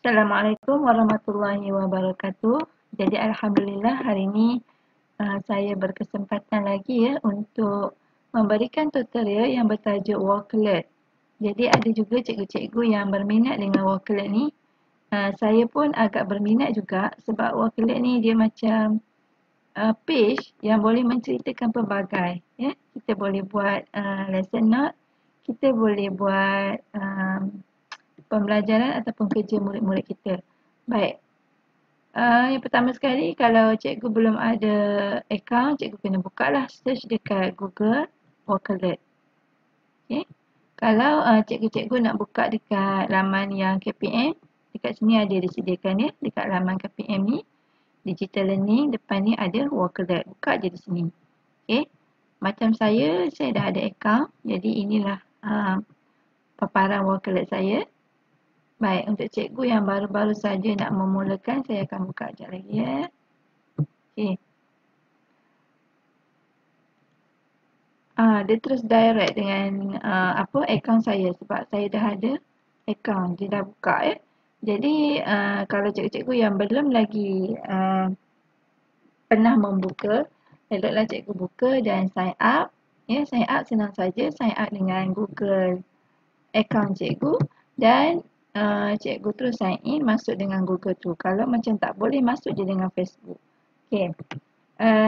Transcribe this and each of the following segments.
Assalamualaikum warahmatullahi wabarakatuh. Jadi alhamdulillah hari ini saya berkesempatan lagi ya untuk memberikan tutorial yang bertajuk Walklet. Jadi ada juga cikgu-cikgu yang berminat dengan Walklet ni. Saya pun agak berminat juga sebab Walklet ni dia macam page yang boleh menceritakan pelbagai. Ya. Kita boleh buat lesson note, kita boleh buat pembelajaran ataupun kerja murid-murid kita. Baik. Yang pertama sekali, kalau cikgu belum ada akaun, cikgu kena buka lah, search dekat Google Walklet. Okay. Kalau cikgu-cikgu nak buka dekat laman yang KPM, dekat sini ada disediakan ya, dekat laman KPM ni, Digital Learning, depan ni ada Walklet. Buka je di sini. Okay. Macam saya dah ada akaun, jadi inilah paparan Walklet saya. Baik, untuk cikgu yang baru-baru saja nak memulakan, saya akan buka sekejap lagi ya. Okey. Dia terus direct dengan akaun saya sebab saya dah ada akaun, dia dah buka ya. Jadi kalau cikgu-cikgu yang belum lagi pernah membuka, eloklah cikgu buka dan sign up. Ya, sign up senang saja, sign up dengan Google akaun cikgu dan cikgu terus sign in masuk dengan Google tu. Kalau macam tak boleh, masuk je dengan Facebook. Okey.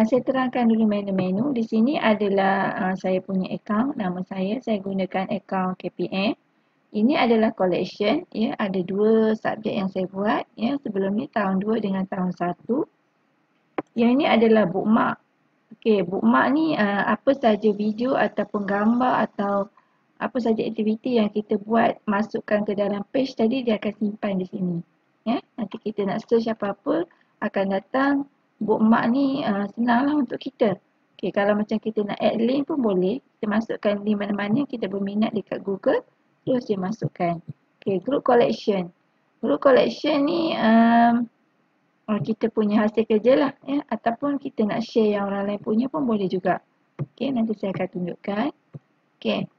Saya terangkan dulu menu-menu. Di sini adalah saya punya akaun, nama saya gunakan akaun KPM. Ini adalah collection, ya, ada dua subjek yang saya buat, ya, sebelum ni tahun 2 dengan tahun 1. Yang ini adalah bookmark. Okey, bookmark ni apa saja video ataupun gambar atau apa saja aktiviti yang kita buat, masukkan ke dalam page tadi, dia akan simpan di sini. Ya, nanti kita nak search apa-apa akan datang. Bookmark ni senanglah untuk kita. Okay, kalau macam kita nak add link pun boleh. Kita masukkan link mana-mana kita berminat dekat Google, terus dia masukkan. Okay, group collection. Group collection ni kita punya hasil kerja lah. Ya, ataupun kita nak share yang orang lain punya pun boleh juga. Okay, nanti saya akan tunjukkan. Okay.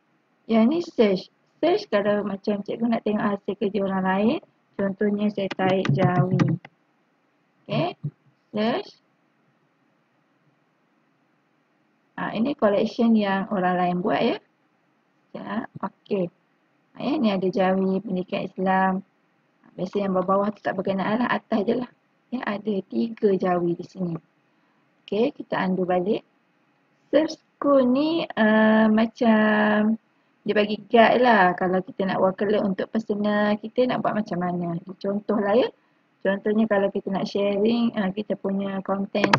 Yang ni search. Search kalau macam cikgu nak tengok hasil kerja orang lain. Contohnya saya tarik Jawi. Okay. Search. Ini collection yang orang lain buat ya. Ya. Okay. Ni ada Jawi, pendidikan Islam. Biasa yang bawah tu tak berkenaan lah. Atas je lah. Ya, ada 3 Jawi di sini. Okay. Kita undo balik. Search school ni macam dia bagi guide lah kalau kita nak Walklet untuk personal kita nak buat macam mana. Contoh lah ya. Contohnya kalau kita nak sharing kita punya content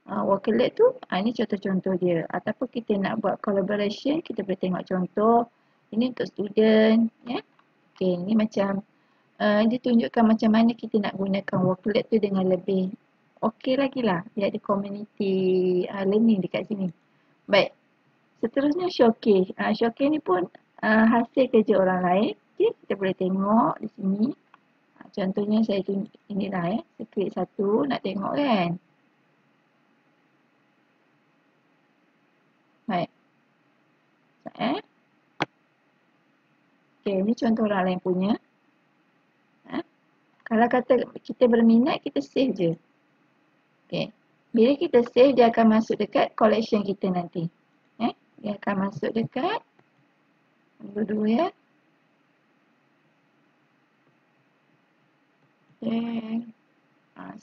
Walklet tu, ini contoh-contoh dia. Ataupun kita nak buat collaboration, kita boleh tengok contoh. Ini untuk student ya. Okay, ini macam dia tunjukkan macam mana kita nak gunakan Walklet tu dengan lebih okey lagi lah. Dia ada community learning dekat sini. Baik. Seterusnya showcase. Showcase ni pun hasil kerja orang lain. Okay, kita boleh tengok di sini. Contohnya saya tunjuk inilah ya. Saya klik satu, nak tengok kan. Baik. Okay, ni contoh orang lain punya. Kalau kata kita berminat, kita save je. Okay. Bila kita save, dia akan masuk dekat collection kita nanti. Dia akan masuk dekat dua-dua ya. Okay.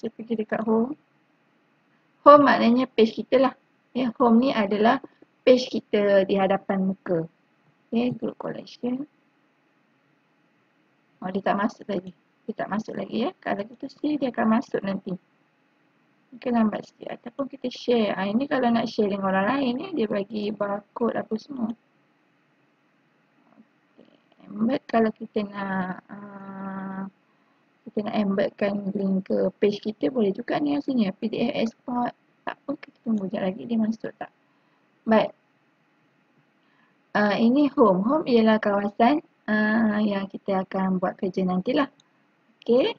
Saya pergi dekat home. Home maknanya page kita lah. Ya, home ni adalah page kita di hadapan muka. Okay, group collection. Dia tak masuk lagi. Dia tak masuk lagi ya. Kalau kita save, dia akan masuk nanti. Mungkin lambat sikit. Ataupun kita share. Ini kalau nak share dengan orang lain ya, dia bagi barcode apa semua. Embed kalau kita nak embedkan link ke page kita, boleh juga ni sini PDF export. Tak apa, kita tunggu sekejap lagi dia masuk tak. Baik. Ini home. Home ialah kawasan yang kita akan buat kerja nantilah. Okay.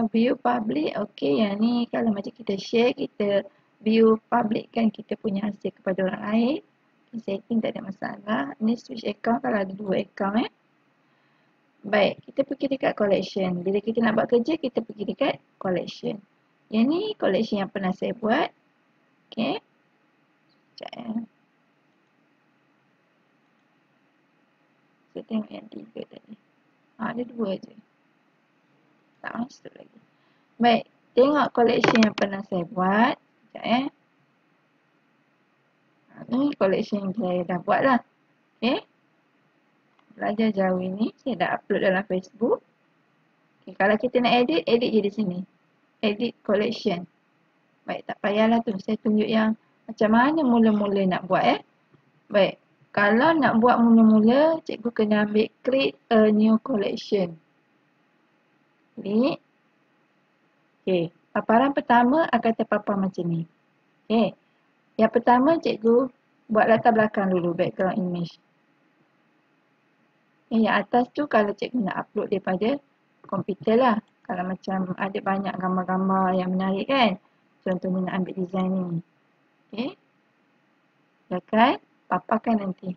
View public. Okay, yang ni kalau macam kita share, kita view public kan, kita punya hasil kepada orang lain. Setting tak ada masalah. Ni switch account kalau ada 2 account Baik, kita pergi dekat collection. Bila kita nak buat kerja, kita pergi dekat collection. Yang ni collection yang pernah saya buat. Okay. Sekejap ya. Saya tengok yang 3 tadi. Ada 2 je. Tak masuk lagi. Baik, tengok collection yang pernah saya buat. Sekejap ya. Ni collection yang saya dah buat lah. Okay. Belajar jauh ini, saya dah upload dalam Facebook. Okay, kalau kita nak edit, edit je di sini. Edit collection. Baik, tak payahlah tu. Saya tunjuk yang macam mana mula-mula nak buat Baik, kalau nak buat mula-mula, cikgu kena ambil create a new collection. Klik. Okay, paparan pertama akan terpapar macam ni. Okay, yang pertama cikgu buat latar belakang dulu, background image. Okay, yang atas tu kalau cikgu nak upload daripada komputer lah. Kalau macam ada banyak gambar-gambar yang menarik kan. Contohnya nak ambil design ni. Okay. Silakan paparkan nanti.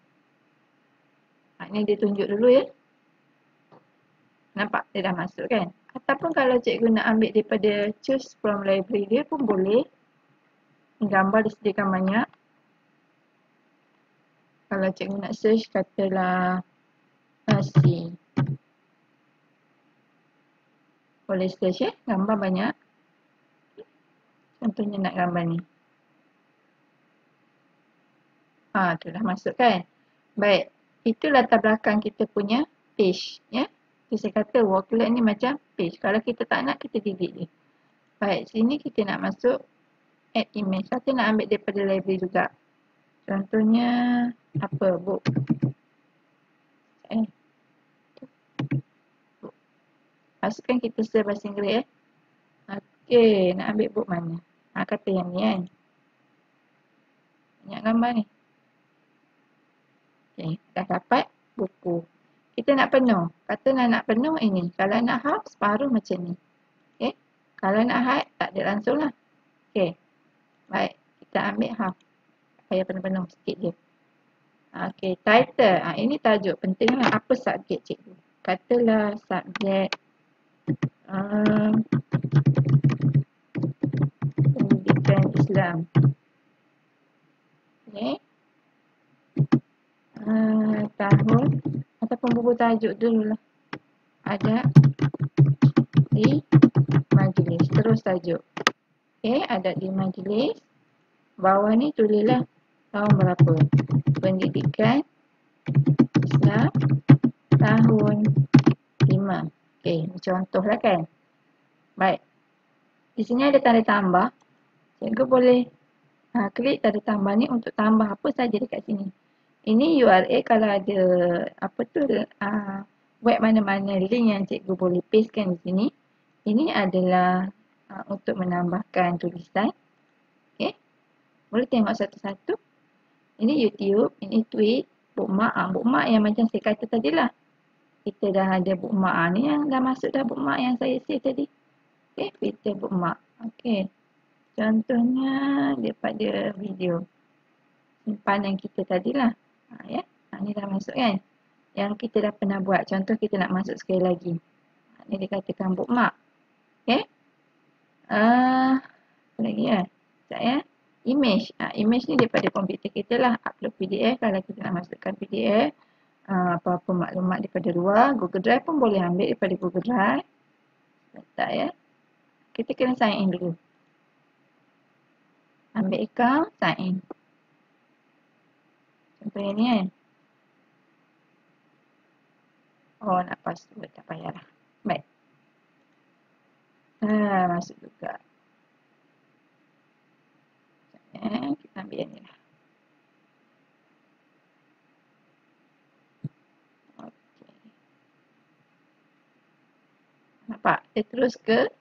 Ni dia tunjuk dulu ya. Nampak dia dah masuk kan. Ataupun kalau cikgu nak ambil daripada choose from library dia pun boleh. Gambar disediakan banyak. Kalau cikgu nak search katalah nasi. Boleh search gambar banyak. Contohnya nak gambar ni. Tu dah masuk kan. Baik, itu latar belakang kita punya page ya. So, saya kata workload ni macam page. Kalau kita tak nak, kita delete je. Baik, sini kita nak masuk add image. Kita nak ambil daripada library juga. Contohnya apa? Book. Masukkan kita search bahasa Inggeris Okey, nak ambil book mana? Kata yang ni kan. Banyak gambar ni. Okey, dah dapat buku. Kita nak penuh. Kata nak penuh ini. Kalau nak half, separuh macam ni. Okey. Kalau nak hide, tak ada langsung lah. Okey. Baik, kita ambil half. Supaya penuh-penuh sikit je. Okey, title. Ini tajuk. Penting lah. Apa subjek cikgu? Katalah subjek pendidikan Islam. Okey. Tahun ataupun buku tajuk dulu lah. Ada di majlis. Terus tajuk. Okey, ada di majlis. Bawah ni tulislah tahun berapa. Pendidikan Islam tahun 5. Okey, contohlah kan. Baik. Di sini ada tanda tambah. Cikgu boleh klik tanda tambah ni untuk tambah apa saja dekat sini. Ini URL kalau ada apa tu web mana-mana link yang cikgu boleh pastekan di sini. Ini adalah untuk menambahkan tulisan. Okey. Boleh tengok satu-satu. Ini YouTube, ini tweet, bookmark. Bookmark yang macam saya kata tadi lah. Kita dah ada bookmark ni yang dah masuk dah bookmark yang saya save tadi. Okey, filter bookmark. Okey. Contohnya daripada video simpanan kita tadilah. Ya. Ni dah masuk kan. Yang kita dah pernah buat. Contoh kita nak masuk sekali lagi. Ni dikatakan bookmark. Okey. Apa lagi ya? Sekejap ya. Image. Image ni daripada komputer kita lah. Upload PDF. Kalau kita nak masukkan PDF. Apa-apa maklumat daripada luar. Google Drive pun boleh ambil daripada Google Drive. Sekejap ya. Kita kena sign in dulu. Ambil account, sign in. Contohnya ni kan. Nak password. Tak payahlah. Baik. Masuk juga. Kita ambil yang ni lah. Okay. Nampak? Dia terus ke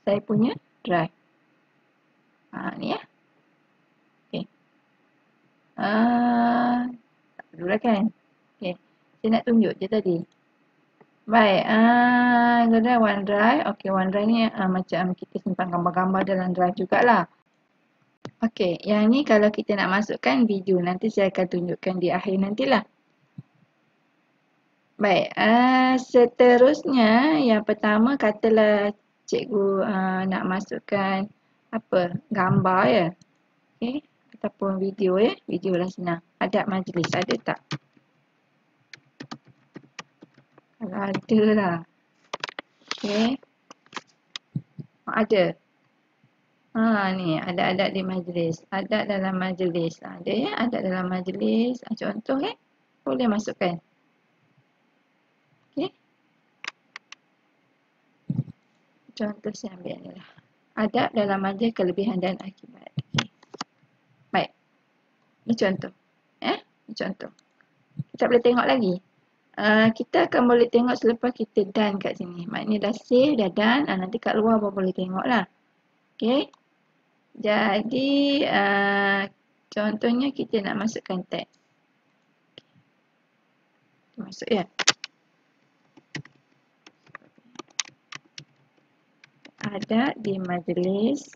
saya punya drive. Ni ya. Okay. Tak perlu lah kan. Okay. Saya nak tunjuk je tadi. Baik. Guna OneDrive. Okay, OneDrive ni macam kita simpan gambar-gambar dalam drive jugalah. Okay, yang ni kalau kita nak masukkan video, nanti saya akan tunjukkan di akhir nantilah. Baik, seterusnya yang pertama katalah cikgu nak masukkan apa? Gambar ya. Okey, ataupun video ya. Video lah senang. Adab majlis ada tak? Kalau ada lah. Okey. Ada. Ni ada di majlis. Adab dalam majlis. Ada ya, adab dalam majlis. Contoh ya. Boleh masukkan. Okey. Contoh saya ambil ni lah. Adab dalam majlis, kelebihan dan akibat. Okay. Baik. Ini contoh. Ini contoh. Kita boleh tengok lagi. Kita akan boleh tengok selepas kita done kat sini. Maknanya dah save, dah done. Nanti kat luar baru boleh tengok lah. Okay. Jadi, contohnya kita nak masukkan tag. Masuk ya. Ada di majlis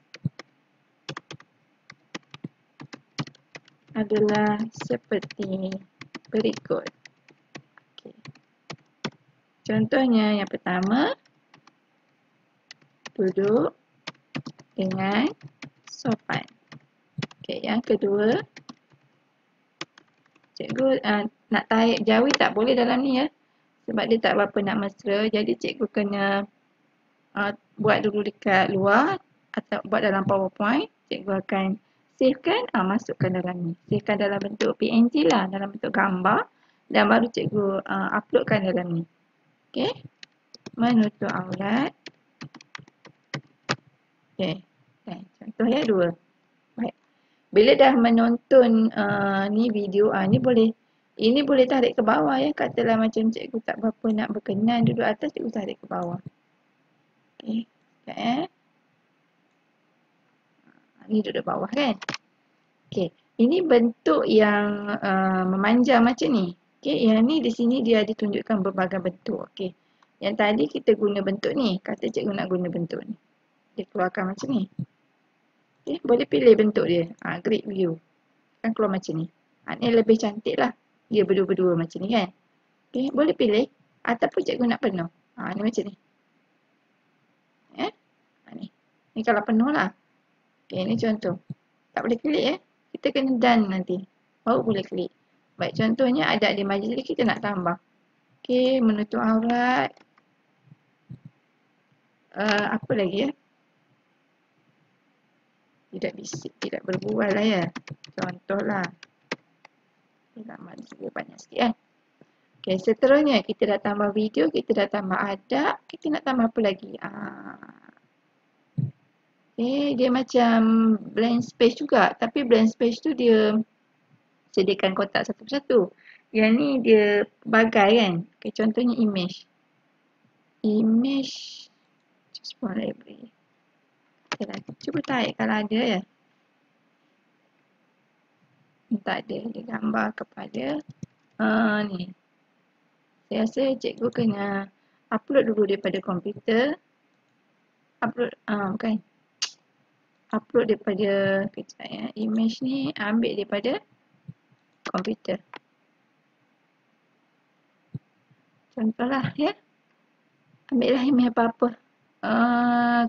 adalah seperti berikut. Okay. Contohnya yang pertama, duduk dengan sopan. Okay, yang kedua, cikgu nak tarik jawi tak boleh dalam ni ya. Sebab dia tak berapa nak mesra. Jadi cikgu kena buat dulu dekat luar atau buat dalam PowerPoint. Cikgu akan savekan, masukkan dalam ni. Savekan dalam bentuk PNG lah, dalam bentuk gambar. Dan baru cikgu uploadkan dalam ni. Okay. Menutup aurat. Okay. Contoh ya, 2. Baik. Bila dah menonton ni video, ni boleh. Ini boleh tarik ke bawah ya. Katalah macam cikgu tak berapa nak berkenan duduk atas, cikgu tarik ke bawah. Okay. Sekejap ni duduk bawah kan. Okay. Ini bentuk yang memanjang macam ni. Okay. Yang ni di sini dia ditunjukkan berbagai bentuk. Okay. Yang tadi kita guna bentuk ni. Kata cikgu nak guna bentuk ni. Dia keluarkan macam ni. Okay. Boleh pilih bentuk dia. Grid view. Kan keluar macam ni. Ni lebih cantik lah. Dia berdua-berdua macam ni kan. Okay. Boleh pilih. Ataupun cikgu nak penuh. Ni macam ni. Ni kalau penuh lah. Okay. Ni contoh. Tak boleh klik ya. Kita kena done nanti. Baru boleh klik. Baik, contohnya ada di majlis kita nak tambah. Okey, menutup aurat. Apa lagi ya? Tidak bisik, tidak berbual lah ya. Contohlah. Tidak majlis dia banyak sikit kan. Okey, seterusnya kita dah tambah video, kita dah tambah adab. Kita nak tambah apa lagi? Okey, dia macam blank space juga. Tapi blank space tu dia sediakan kotak satu persatu. Yang ni dia bagai kan. Okay, contohnya image. Image. Small library. Okay lah. Cuba tarik kalau ada ya. Tak ada. Dia gambar kepada ni. Saya rasa cikgu kena upload dulu daripada komputer. Upload. Bukan. Upload daripada kejap ya. Image ni ambil daripada komputer. Contohlah ya. Ambil lah image apa-apa.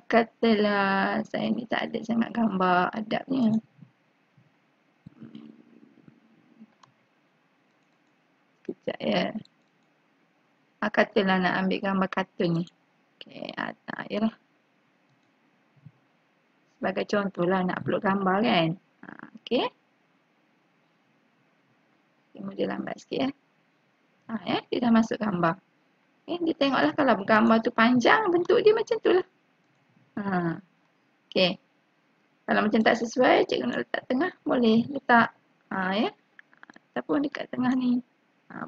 Katalah saya ni tak ada sangat gambar adabnya. Sekejap ya. Katalah nak ambil gambar kartun ni. Okay, yalah. Sebagai contoh lah nak upload gambar kan. Okay. Tengok dia lambat sikit ya. Dia dah masuk gambar. Dia tengoklah kalau gambar tu panjang, bentuk dia macam tu lah. Okay. Kalau macam tak sesuai, cikgu nak letak tengah, boleh letak. Ya. Ataupun dekat tengah ni.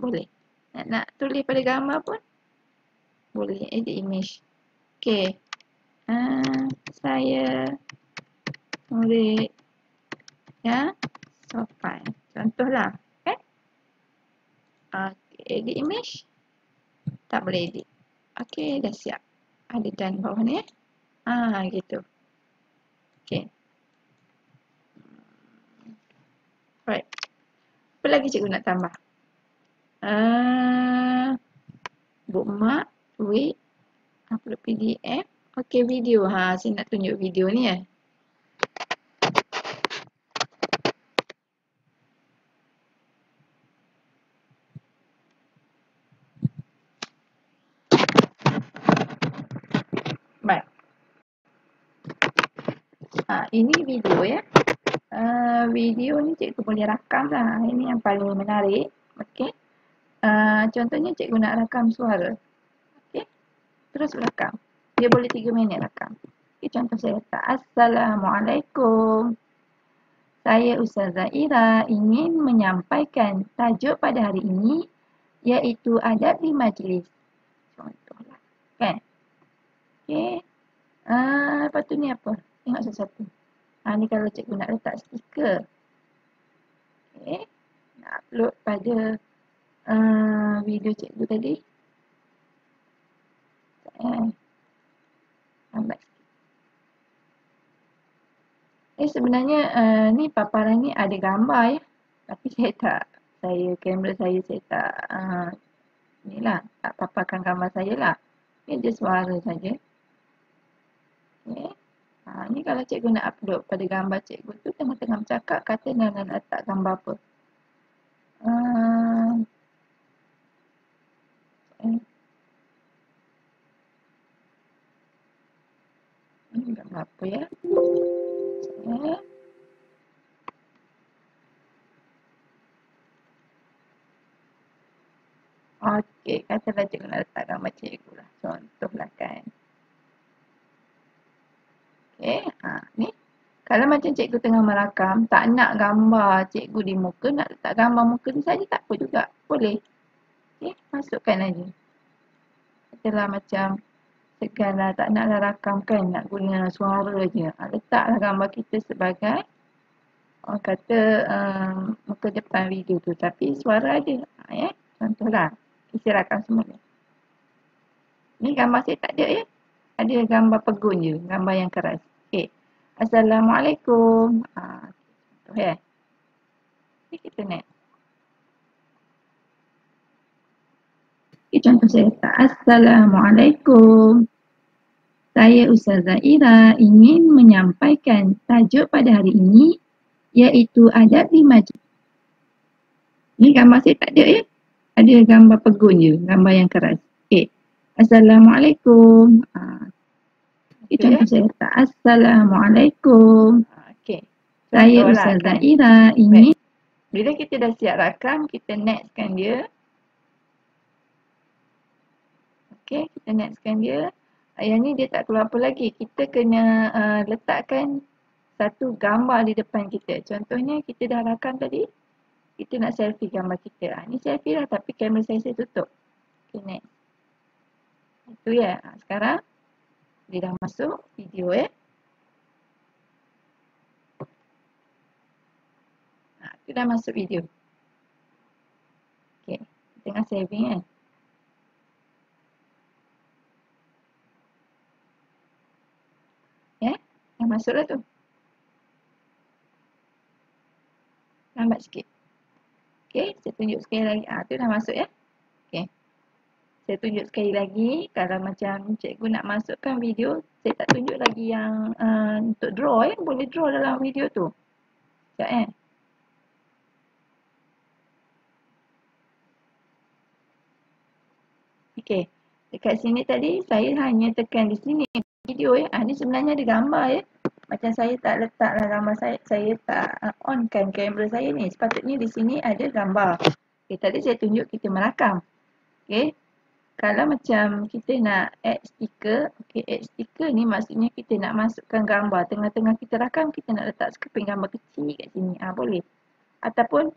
Boleh. Nak tulis pada gambar pun, boleh. Edit image. Okay. Saya murid yang sopan. Contohlah. Okay. Edit image. Tak boleh edit. Okay, dah siap. Ada done bawah ni gitu. Okay. Right. Apa lagi cikgu nak tambah? bookmark, tweet, upload PDF. Okey, video. Saya nak tunjuk video ni ya. Baik. Ini video ya. Video ni cikgu boleh rakam lah. Ini yang paling menarik. Okey. Contohnya cikgu nak rakam suara. Okey. Terus rakam. Dia boleh 3 minit rakam. Okay, contoh saya letak Assalamualaikum. Saya Ustazah Ira ingin menyampaikan tajuk pada hari ini iaitu adab di majlis. Contohlah. Kan? Okey. Lepas tu ni apa? Tengok satu-satu. Ni kalau cikgu nak letak stiker. Okey. Nak upload pada video cikgu tadi. Lambat sikit. Sebenarnya ni paparan ni ada gambar ya. Tapi kamera saya tak tak paparkan gambar saya lah. Ni dia suara saja. Okey. Ni kalau cikgu nak upload pada gambar cikgu tu tengah-tengah bercakap kata nak letak gambar apa. Ini gambar apa ya? Okey, katalah cikgu nak letak gambar cikgu lah. Contohlah kan. Okey, ni. Kalau macam cikgu tengah merakam, tak nak gambar cikgu di muka, nak letak gambar muka ni saja tak apa juga. Boleh. Okey, masukkan aja. Katalah macam seganlah tak naklah rakam kan, nak guna suara je. Letaklah gambar kita sebagai orang kata muka depan video tu. Tapi suara ada. Contohlah. Kita rakam semua ni. Ni gambar saya tak ada ya. Ada gambar pegun je. Gambar yang keras. Okey. Assalamualaikum. Contoh ya. Ni kita next. Contoh saya letak Assalamualaikum. Saya Ustazah Ira ingin menyampaikan tajuk pada hari ini iaitu adab di majlis. Ni gambar saya tak ada ya. Ada gambar pegun je. Gambar yang keras. Okey. Assalamualaikum. Contoh saya letak Assalamualaikum. Okey. Saya Ustazah Ira ingin. Bila kita dah siap rakam, kita nextkan dia. Okey, kita nextkan dia. Yang ni dia tak keluar apa lagi. Kita kena letakkan satu gambar di depan kita. Contohnya kita dah rakam tadi. Kita nak selfie gambar kita. Ni selfie lah tapi kamera saya tutup. Okay, next. Itu ya. Sekarang dia dah masuk video ya. Itu dah masuk video. Okay. Tengah saving kan. Ya. Dah masuk lah tu. Lambat sikit. Okay. Saya tunjuk sekali lagi. Tu dah masuk ya. Okay. Saya tunjuk sekali lagi. Kalau macam cikgu nak masukkan video. Saya tak tunjuk lagi yang untuk draw ya. Boleh draw dalam video tu. Sekejap Okey. Dekat sini tadi saya hanya tekan di sini video ya. Ni sebenarnya ada gambar ya. Macam saya tak letaklah gambar saya tak onkan kamera saya ni. Sepatutnya di sini ada gambar. Okey, tadi saya tunjuk kita merakam. Okey. Kalau macam kita nak add stiker, okey, add stiker ni maksudnya kita nak masukkan gambar. Tengah-tengah kita rakam, kita nak letak skeping gambar kecil kat sini. Boleh. Ataupun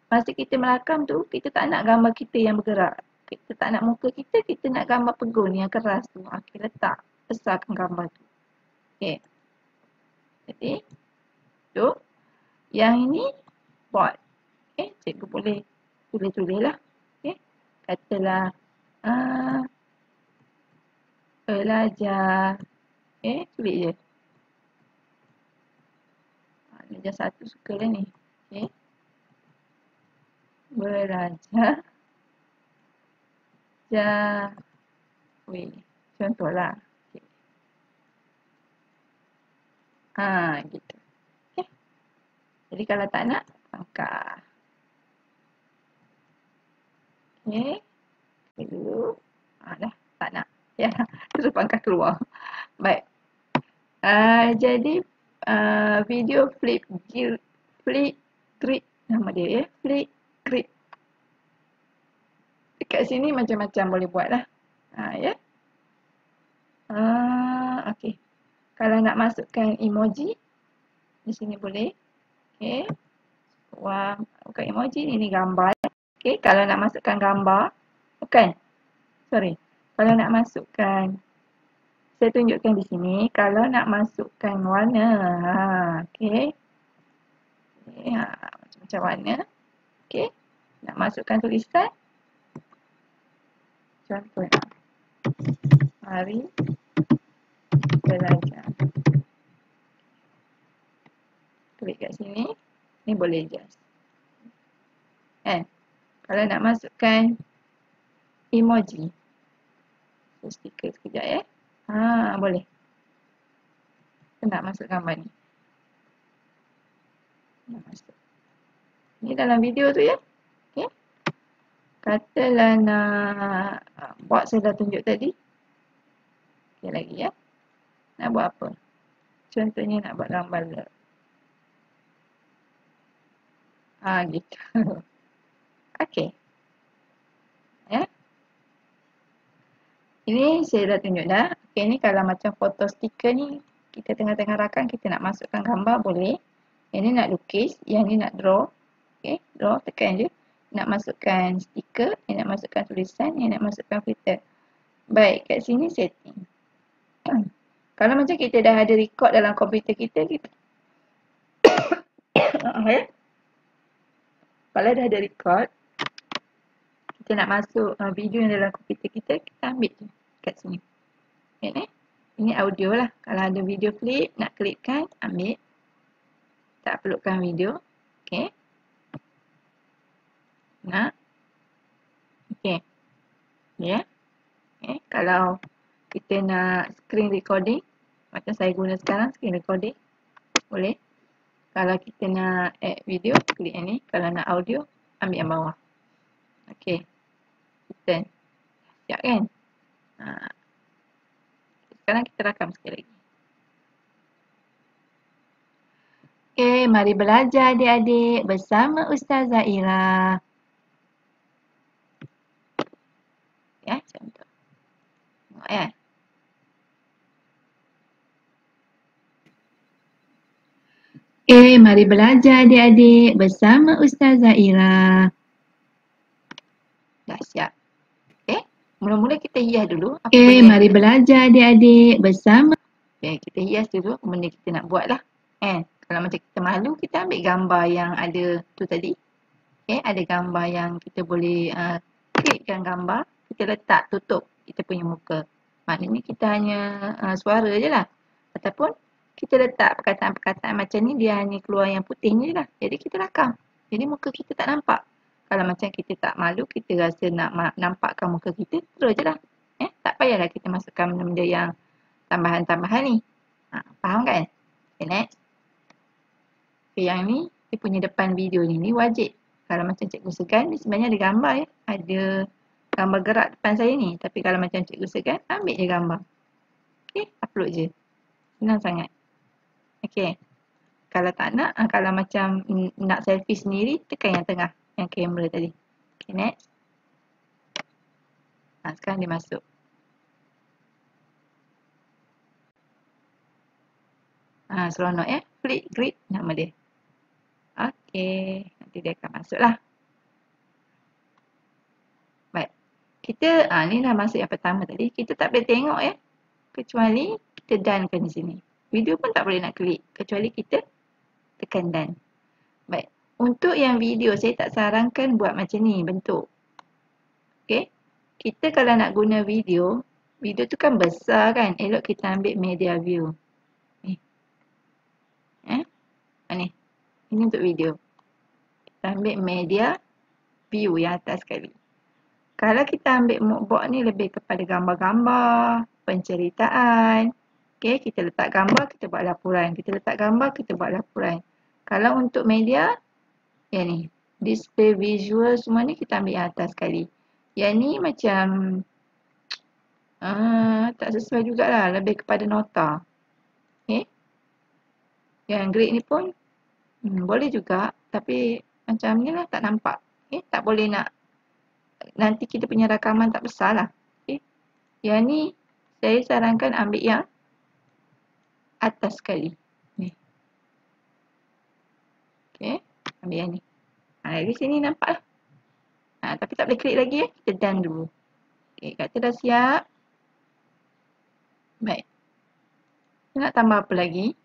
masa kita merakam tu, kita tak nak gambar kita yang bergerak. Kita tak nak muka kita, kita nak gambar pegun yang keras tu. Okey, letak. Besarkan gambar tu. Okey. Jadi, tu. Yang ini, board. Okey, cikgu boleh tulis-tulis lah. Okey. Katalah, belajar. Okey, tulis je. Belajar satu suka lah ni. Okey. Belajar Wih, contohlah. Okay. Gitu. Okay. Jadi kalau tak nak, angkat. Okay. Dulu. Dah, tak nak. Ya, terus pangkat keluar. Baik. Jadi video flip grid nama dia ya. Flip grid. Dekat sini macam-macam boleh buat lah. Ya. Okey. Kalau nak masukkan emoji, di sini boleh. Okey. Wah, bukan emoji ni gambar. Okey, kalau nak masukkan gambar, bukan. Sorry. Kalau nak masukkan, saya tunjukkan di sini. Kalau nak masukkan warna, okey. Macam-macam warna. Okey. Nak masukkan tulisan. Contohnya. Mari belajar. Klik kat sini. Ni boleh adjust. Kalau nak masukkan emoji. Stiker sekejap ya. Boleh. Kita nak masuk gambar ni. Nak masuk. Ni dalam video tu ya. Okay. Katalah nak buat saya dah tunjuk tadi. Okay lagi ya. Nak buat apa? Contohnya nak buat gambar love. Gitu. Okay. Ya. Ini saya dah tunjuk dah. Okay, ni kalau macam foto stiker ni, kita tengah-tengah rakam, kita nak masukkan gambar boleh. Yang ni nak lukis, yang ni nak draw. Okay, draw, tekan je. Nak masukkan stiker, yang nak masukkan tulisan, yang nak masukkan filter. Baik, kat sini setting. Kalau macam kita dah ada record dalam komputer kita, kalau dah ada record, kita nak masuk video yang dalam komputer kita, kita ambil je kat sini. Okay, ini audio lah. Kalau ada video clip, nak klipkan, ambil. Tak perlukan video. Okay. Nak. Okay. Ya. Okay. Kalau kita nak screen recording, macam saya guna sekarang, screen recording. Boleh. Kalau kita nak add video, klik yang ni. Kalau nak audio, ambil yang bawah. Okay. Kita. Siap kan? Sekarang kita rakam sekali lagi. Okay, mari belajar adik-adik bersama Ustazah Ira. Ya, contoh. Tengok ya. Okay, mari belajar adik-adik bersama Ustazah Ira. Dah siap. Okay, mula-mula kita hias dulu. Okay, mari belajar adik-adik bersama. Okay, kita hias dulu benda kita nak buat lah. Kalau macam kita malu, kita ambil gambar yang ada tu tadi. Okay, ada gambar yang kita boleh klikkan gambar. Kita letak tutup kita punya muka. Maknanya kita hanya suara je lah. Ataupun kita letak perkataan-perkataan macam ni, dia hanya keluar yang putihnya je lah. Jadi kita rakam. Jadi muka kita tak nampak. Kalau macam kita tak malu, kita rasa nak nampakkan muka kita, terus je lah. Tak payahlah kita masukkan benda-benda yang tambahan-tambahan ni. Faham kan? Okay, next. Okay, yang ni, dia punya depan video ni wajib. Kalau macam Cikgu Segan, ni sebenarnya ada gambar ya. Ada gambar gerak depan saya ni. Tapi kalau macam Cikgu Segan, ambil je gambar. Okay, upload je. Senang sangat. Okay. Kalau tak nak, kalau macam nak selfie sendiri, tekan yang tengah. Yang kamera tadi. Okay, next. Sekarang dia masuk. Seronok ya. Flip grid nama dia. Okay. Nanti dia akan masuk lah. Baik. Kita, ni dah masuk yang pertama tadi. Kita tak boleh tengok ya. Kecuali kita donekan di sini. Video pun tak boleh nak klik. Kecuali kita tekan done. Baik. Untuk yang video, saya tak sarankan buat macam ni bentuk. Okay. Kita kalau nak guna video, video tu kan besar kan. Elok kita ambil media view. Ni. Ini untuk video. Kita ambil media view yang atas sekali. Kalau kita ambil mood board ni lebih kepada gambar-gambar, penceritaan. Okay, kita letak gambar, kita buat laporan. Kita letak gambar, kita buat laporan. Kalau untuk media, yang ni. Display visual semua ni kita ambil yang atas sekali. Yang ni macam tak sesuai jugalah. Lebih kepada nota. Okay. Yang grade ni pun boleh juga. Tapi macam ni lah tak nampak. Okay. Tak boleh nak. Nanti kita punya rakaman tak besar lah. Okay. Yang ni saya sarankan ambil yang atas sekali. Ni. Okay. Ambil yang ni. Di sini nampak lah. Tapi tak boleh klik lagi. Kita done dulu. Okay. Kata dah siap. Baik. Kita nak tambah apa lagi?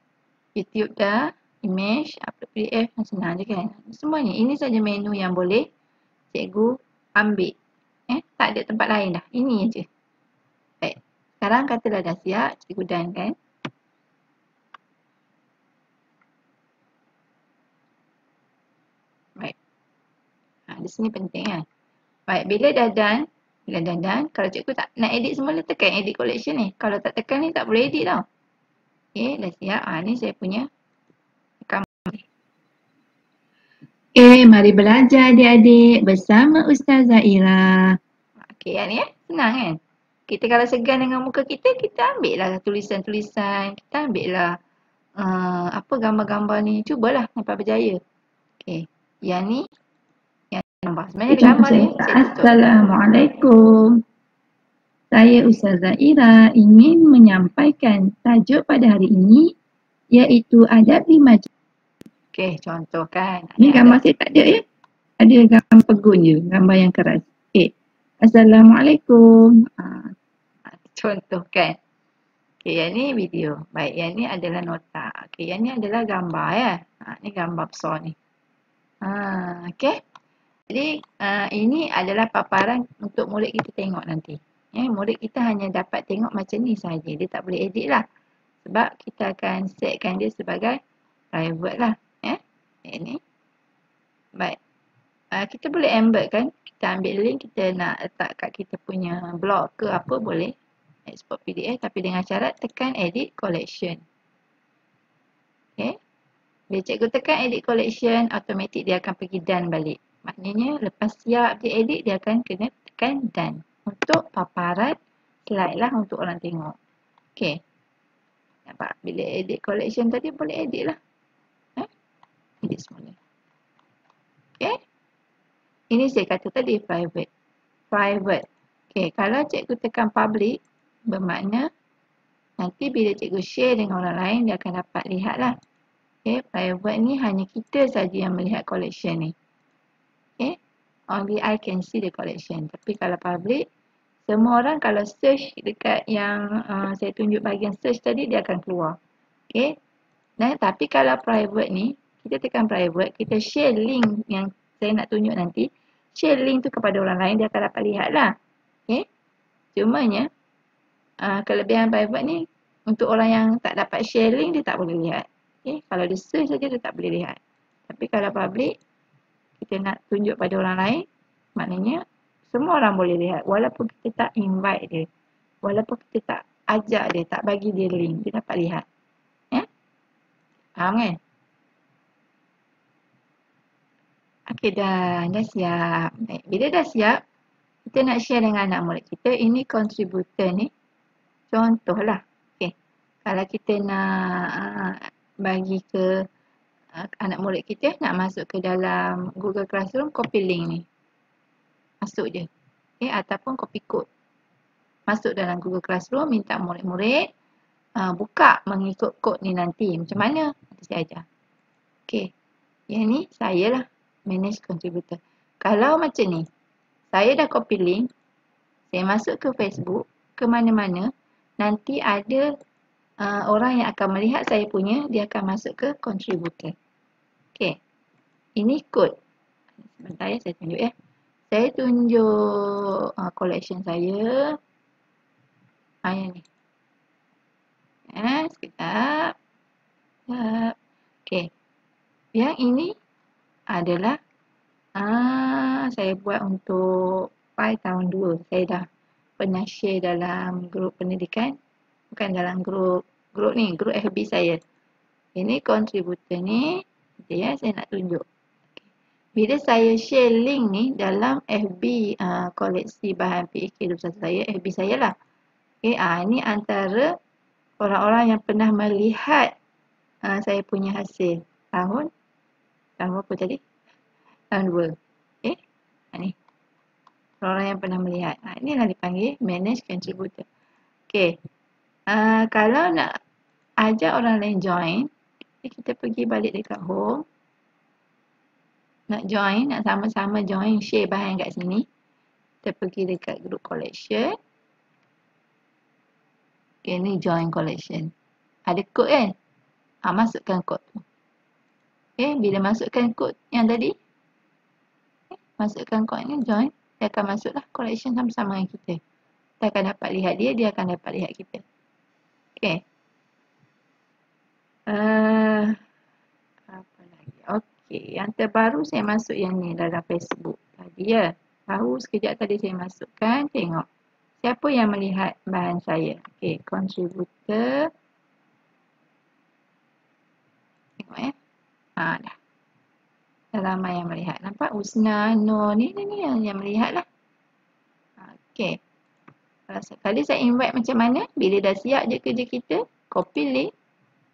YouTube dah. Image. Upload PDF. Senang je kan. Semuanya. Ini saja menu yang boleh cikgu ambil. Tak ada tempat lain dah. Ini je. Baik. Sekarang katalah dah siap. Cikgu done kan. Baik. Di sini penting kan. Baik. Bila dah done. Kalau cikgu tak nak edit semula, tekan edit collection ni. Kalau tak tekan ni tak boleh edit tau. Okay. Dah siap. Ni saya punya rekaman. Mari belajar adik-adik bersama Ustazah Ira. Okay, yang ni senang kan? Kita kalau segan dengan muka kita, kita ambil lah tulisan-tulisan. Kita ambil lah apa gambar-gambar ni. Cubalah sampai berjaya. Okay, yang ni yang gambar. Sebenarnya ada gambar ni. Assalamualaikum. Saya Ustazah Ira ingin menyampaikan tajuk pada hari ini iaitu adab di majlis. Okay, contoh kan. Ni gambar saya tak ada ya. Ada gambar pegun je, gambar yang keras. Okay. Assalamualaikum. Contoh kan. Okay, yang ni video. Baik, yang ni adalah nota. Okay, yang ni adalah gambar ya. Ni gambar besar ni. Okay. Jadi, ini adalah paparan untuk murid kita tengok nanti. Murid kita hanya dapat tengok macam ni saja. Dia tak boleh edit lah. Sebab kita akan setkan dia sebagai private lah. Ini. Baik. Kita boleh embed kan. Kita ambil link, kita nak letak kat kita punya blog ke apa boleh. Export PDF tapi dengan syarat tekan edit collection. Okay. Bila cikgu tekan edit collection, automatik dia akan pergi done balik. Maknanya lepas siap dia edit, dia akan kena tekan done. Untuk paparan slide lah untuk orang tengok. Okay. Nampak? Bila edit collection tadi boleh edit lah. Edit semula. Okay. Ini saya kata tadi private. Private. Okay. Kalau cikgu tekan public, bermakna nanti bila cikgu share dengan orang lain, dia akan dapat lihat lah. Okay. Private ni hanya kita saja yang melihat collection ni. Okay. Only I can see the collection. Tapi kalau public, semua orang kalau search dekat yang saya tunjuk bahagian search tadi, dia akan keluar. Okay. Tapi kalau private ni, kita tekan private, kita share link yang saya nak tunjuk nanti. Share link tu kepada orang lain, dia akan dapat lihat lah. Okay. Cumanya, kelebihan private ni, untuk orang yang tak dapat share link, dia tak boleh lihat. Okay. Kalau dia search saja, dia tak boleh lihat. Tapi kalau public, kita nak tunjuk pada orang lain, maknanya semua orang boleh lihat. Walaupun kita tak invite dia. Walaupun kita tak ajak dia, tak bagi dia link, dia dapat lihat. Faham kan? Okey, dah siap. Baik. Bila dah siap, kita nak share dengan anak murid kita. Ini contributor ni. Contohlah. Okey. Kalau kita nak bagi ke anak murid kita, nak masuk ke dalam Google Classroom, copy link ni. Masuk je. Okey, ataupun copy code. Masuk dalam Google Classroom, minta murid-murid buka mengikut kod ni nanti. Macam mana? Nanti saya ajar. Okey. Yang ni saya lah. Manage contributor. Kalau macam ni, saya dah copy link, saya masuk ke Facebook, ke mana-mana, nanti ada orang yang akan melihat saya punya, dia akan masuk ke contributor. Okay. Ini kod. Sebentar ya, saya tunjuk ya. Saya tunjuk collection saya. Yang ni. Sekejap. Okay. Yang ini adalah saya buat untuk sampai tahun 2. Saya dah pernah share dalam grup pendidikan. Bukan dalam grup ni, grup FB saya. Ini kontributor ni, ya, saya nak tunjuk. Bila saya share link ni dalam FB koleksi bahan PAK 21 saya, FB saya lah. Okay, ini antara orang-orang yang pernah melihat saya punya hasil. Tahun apa tadi? Tahun 2. Okay, ni. Orang yang pernah melihat. Inilah dipanggil manage contributor. Okay. Kalau nak ajak orang lain join, kita pergi balik dekat home. Nak join, nak sama-sama join, share bahan kat sini. Kita pergi dekat group collection. Okay, ni join collection. Ada kod kan? Masukkan kod tu. Okay, bila masukkan kod yang tadi, masukkan kod ni join, dia akan masuklah collection sama-sama dengan kita. Kita akan dapat lihat dia, dia akan dapat lihat kita. Okay. Apa lagi? Okay, yang terbaru saya masuk yang ni dalam Facebook tadi ya. Tahu sekejap tadi saya masukkan, tengok. Siapa yang melihat bahan saya? Okay, contributor. Tengok ya. Dah. Dah ramai yang melihat. Nampak? Usna, Nur, ni yang melihat lah. Okay. Kalau sekali saya invite macam mana? Bila dah siap je kerja kita, copy link.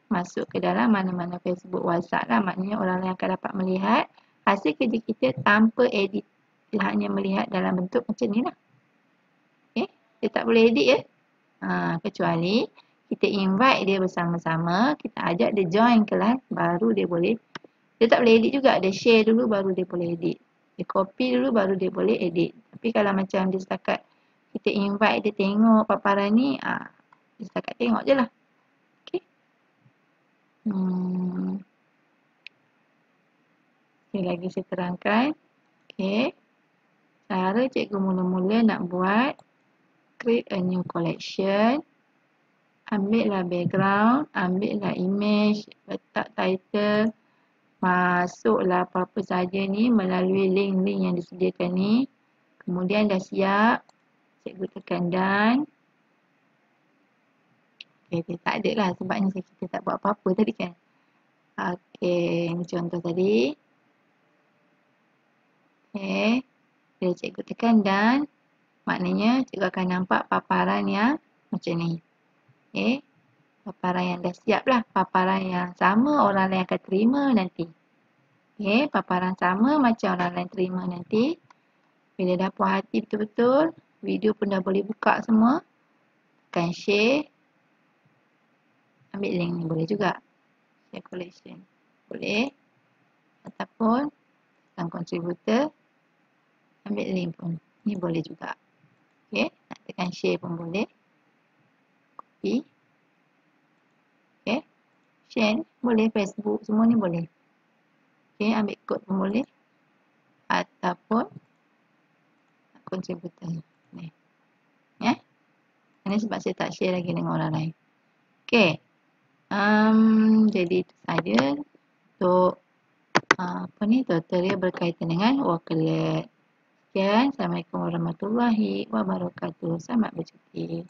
Masuk ke dalam mana-mana Facebook, WhatsApp lah. Maknanya orang lain akan dapat melihat hasil kerja kita tanpa edit. Dia hanya melihat dalam bentuk macam ni lah. Okay. Dia tak boleh edit ya. Kecuali kita invite dia bersama-sama. Kita ajak dia join kelas. Baru dia boleh. Dia tak boleh edit juga. Dia share dulu baru dia boleh edit. Dia copy dulu baru dia boleh edit. Tapi kalau macam dia setakat kita invite dia tengok paparan ni. Dia setakat tengok je lah. Sekali lagi saya terangkan. Okay. Cara cikgu mula-mula nak buat, create a new collection. Ambillah background, ambillah image, letak title. Masuklah apa-apa saja ni melalui link-link yang disediakan ni. Kemudian dah siap, cikgu tekan done. Okay, tak ada lah sebabnya kita tak buat apa-apa tadi kan. Okay, ini contoh tadi. Okay, bila cikgu tekan done, maknanya cikgu akan nampak paparan yang macam ni. Okay, paparan yang dah siap lah. Paparan yang sama orang lain akan terima nanti. Okay, paparan sama macam orang lain terima nanti. Bila dah puas hati betul-betul, video pun dah boleh buka semua. Tekan share. Ambil link ni boleh juga. Share collection. Boleh. Ataupun tekan contributor. Ambil link pun. Ni boleh juga. Okay. Nak tekan share pun boleh. Copy. Okay. Share boleh. Facebook semua ni boleh. Okay. Ambil kod pun boleh. Ataupun contributor ni. Ya. Ini sebab saya tak share lagi dengan orang lain. Okay. Jadi itu saja untuk tutorial berkaitan dengan Worklet. Sekian. Assalamualaikum warahmatullahi wabarakatuh. Selamat bercuti.